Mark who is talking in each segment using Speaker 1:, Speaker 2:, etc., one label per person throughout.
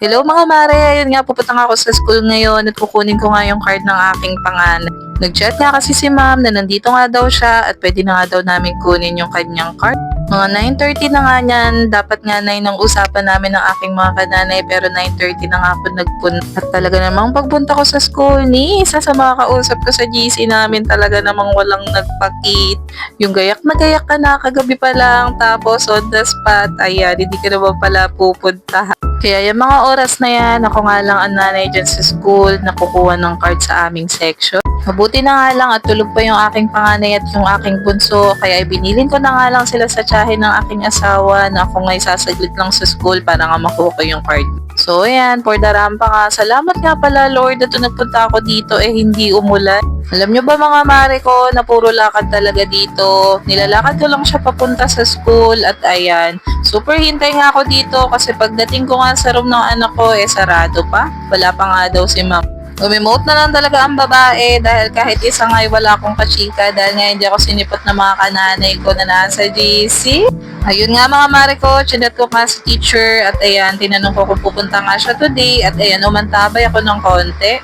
Speaker 1: Hello mga mare, ayun nga pupunta nga ako sa school ngayon at kukunin ko nga yung card ng aking panganay. Nag-chat nga kasi si ma'am na nandito nga daw siya at pwede na nga daw namin kunin yung kanyang card. Mga 9:30 na nga niyan, dapat nga 9 ang usapan namin ng aking mga kananay pero 9:30 na nga ako nagpunta. At talaga namang pagpunta ko sa school ni isa sa mga kausap ko sa GC namin talaga namang walang nagpakit. Yung gayak na gayak ka na kagabi pa lang tapos on the spot, ayan, hindi ka naman pala pupunta. Kaya yung mga oras na yan, ako nga lang ang nanay dyan sa school na kukuha ng card sa aming section. Mabuti na nga lang at tulog pa yung aking panganay at yung aking bunso, kaya ibinilin ko na nga lang sila sa tiyahin ng aking asawa na ako nga isasaglit lang sa school para nga makuha ko yung card. So ayan, for the rampa nga, salamat nga pala Lord at nagpunta ako dito hindi umulan. Alam nyo ba mga mare ko na puro lakad talaga dito. Nilalakad ko lang siya papunta sa school at ayan. Super hintay nga ako dito kasi pagdating ko nga sa room ng anak ko sarado pa. Wala pa nga daw si ma'am. Umimote na lang talaga ang babae dahil kahit isa nga wala akong kachika dahil nga hindi ako sinipot ng mga kananay ko na nasa GC. Ayun nga mga mare ko, chinat ko nga si teacher at ayan, tinanong ko kung pupunta nga siya today at ayan, umantabay ako ng konti.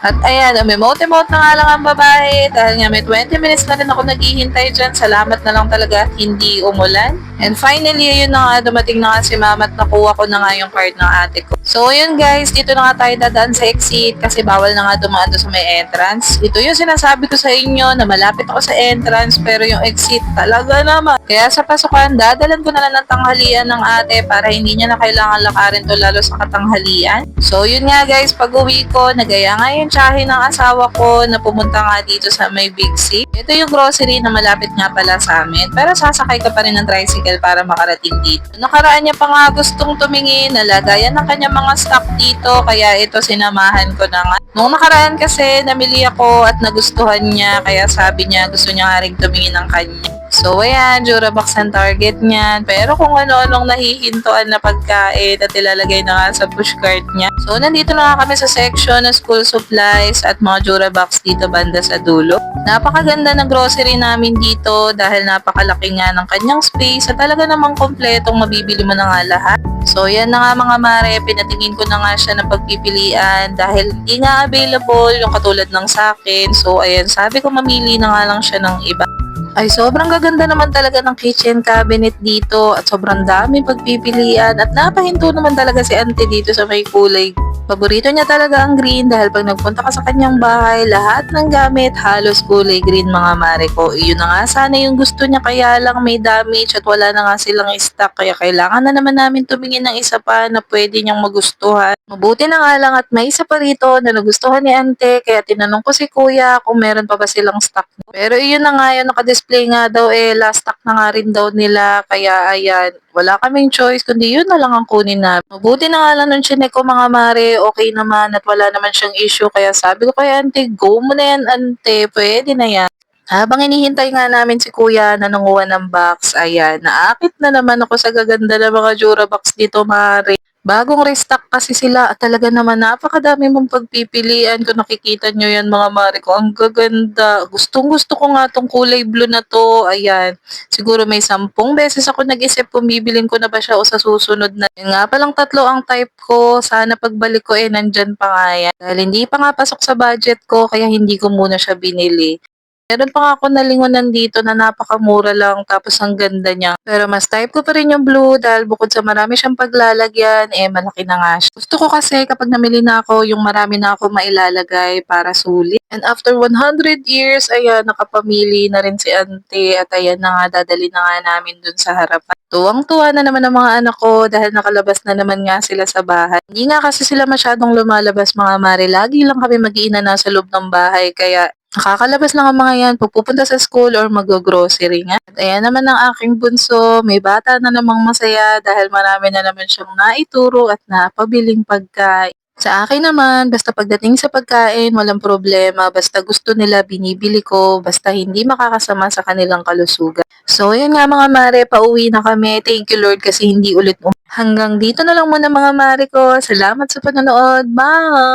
Speaker 1: At ayan, umimote-emote na nga lang ang babae dahil nga may 20 minutes na rin ako naghihintay dyan. Salamat na lang talaga at hindi umulan. And finally, ayun na nga, dumating na nga si mama at nakuha ko na nga yung card ng ate ko. So ayun guys, dito na nga tayo dadaan sa exit kasi bawal na nga dumaan doon sa may entrance. Ito yung sinasabi ko sa inyo na malapit ako sa entrance pero yung exit talaga naman. Kaya sa pasukan, dadalan ko na lang ng tanghalian ng ate para hindi niya na kailangan lakarin to lalo sa katanghalian. So yun nga guys, pag uwi ko, nagaya nga yung tiyahin ng asawa ko na pumunta nga dito sa may Big C. Ito yung grocery na malapit nga pala sa amin pero sasakay ka pa rin ng tricycle para makarating dito. Nakaraan niya pa nga gustong tumingin, nalagayan ng kanyang mga stock dito kaya ito sinamahan ko na nga. Nung nakaraan kasi namili ako at nagustuhan niya kaya sabi niya gusto niya nga rin tumingin ng kanya. So ayan, Durabox ang target niyan. Pero kung ano-anong nahihintuan na pagkain at ilalagay na nga sa pushcart niya. So nandito na nga kami sa section ng school supplies at mga Durabox dito banda sa dulo. Napakaganda ng grocery namin dito dahil napakalaki nga ng kanyang space at talaga namang kompletong mabibili mo na nga lahat. So yan na nga mga mare, pinatingin ko na nga siya ng pagpipilian dahil hindi nga available yung katulad ng sakin. So ayan, sabi ko mamili na nga lang siya ng iba. Ay, sobrang gaganda naman talaga ng kitchen cabinet dito at sobrang daming pagpipilian at napahinto naman talaga si auntie dito sa may kulay. Paborito niya talaga ang green dahil pag nagpunta ka sa kanyang bahay, lahat ng gamit halos kulay green mga mare ko. Iyon na nga sana yung gusto niya kaya lang may damage at wala na nga silang stock kaya kailangan na naman namin tumingin ng isa pa na pwede niyang magustuhan. Mabuti na nga lang at may isa pa rito na nagustuhan ni ante kaya tinanong ko si kuya kung meron pa ba silang stock. Pero iyon na nga yun, nakadisplay nga daw last stock na nga rin daw nila kaya ayan, wala kaming choice kundi yun na lang ang kunin namin. Mabuti na nga lang nung chinek ko mga mare, okay naman at wala naman siyang issue kaya sabi ko kay ante, go mo na yan ante, pwede na yan. Habang inihintay nga namin si kuya na nanguha ng box, ayan, naakit na naman ako sa gaganda ng mga Durabox dito mare. Bagong restock kasi sila at talaga naman napakadami mong pagpipilian. Kung nakikita nyo yan mga mare ko, ang gaganda. Gustong gusto ko nga tong kulay blue na to. Ayan, siguro may 10 beses ako nag-isip kung bibilin ko na ba siya o sa susunod na. Yan nga palang 3 ang type ko. Sana pagbalik ko nandyan pa nga yan. Dahil hindi pa nga pasok sa budget ko kaya hindi ko muna siya binili. Meron pa nga ako nalingonan dito na napakamura lang tapos ang ganda niya. Pero mas type ko pa rin yung blue dahil bukod sa marami siyang paglalagyan, malaki na nga siya. Gusto ko kasi kapag namili na ako, yung marami na ako mailalagay para sulit. And after 100 years, ayan, nakapamili na rin si ante at ayan na nga, dadali na nga namin dun sa harapan. Tuwang-tuwa na naman ang mga anak ko dahil nakalabas na naman nga sila sa bahay. Hindi nga kasi sila masyadong lumalabas mga mare. Lagi lang kami mag-iina nasa loob ng bahay kaya nakakalabas lang ang mga yan, pupunta sa school or mag-grocery nga. At ayan naman ang aking bunso, may bata na namang masaya dahil marami na naman siyang naituro at napabiling pagkain. Sa akin naman, basta pagdating sa pagkain, walang problema. Basta gusto nila, binibili ko. Basta hindi makakasama sa kanilang kalusugan. So, yun nga mga mare, pauwi na kami. Thank you Lord kasi hindi ulit Hanggang dito na lang muna mga mare ko. Salamat sa panonood. Bye!